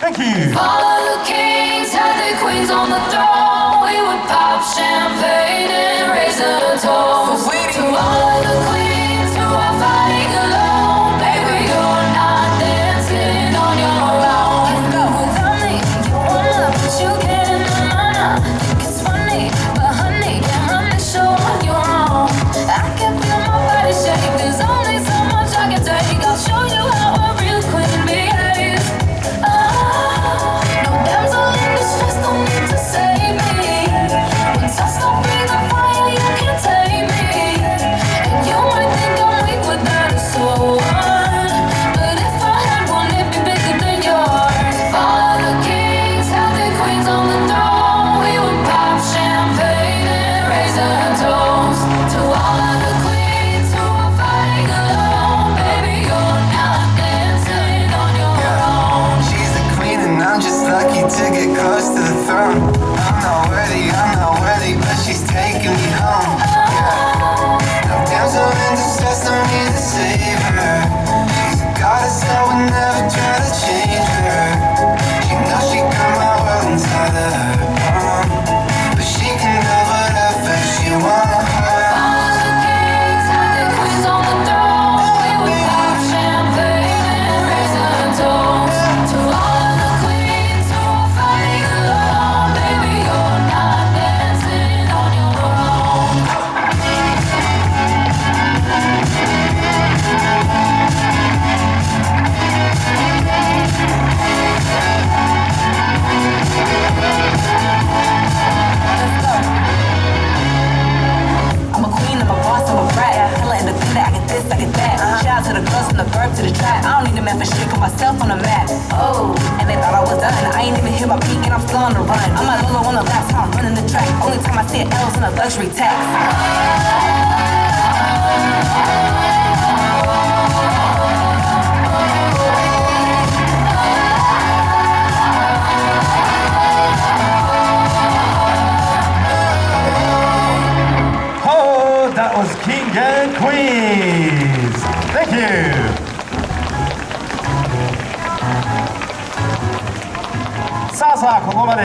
Thank you. All of the kings had their queens on the throne. We would pop champagne and raise a toast to all of the queens who are fighting alone. Baby, you're not dancing on your own. Without me, you wanna, but you can't. Think it's funny, but honey, can't run the show on your own. I can feel my body shake. There's only so much I can take. I'll show you how a real queen behaves. No damsel in distress, don't need to save me. Once I stop breathing fire, you can't take me. And you might think I'm weak without a sword, but if I had one, it'd be bigger than yours. All the kings had their queens on the throne. We would pop champagne and raise a toast to all of the queens who are fighting alone. Baby, you're not dancing on your own. She's the queen and I'm just lucky to get close to the throne. I'm not worthy, but she's taking me home. Yeah. No damsel in distress, don't need to save her. She's a goddess, I would never try to change her. She knows she got my world inside of her palm, but she can have whatever she wants. All the kings had their queens on the throne. We would pop champagne and raise a toast to all of the queens who are fighting alone. Baby, you're not dancing on your own. I'm a queen, I'm a boss, I'm a brat. Hella independent, I get this, I get that. Shout out to the girls from the verb to the track. I don't need a man for shit, put myself on the map. Oh, and they thought I was done. I ain't even hit my peak and I'm still on the run. I'm a Lolo on the lap, so I'm running the track. Only time I see an L's in a luxury tax. Oh, that was King and Queens. Thank you. さあここまで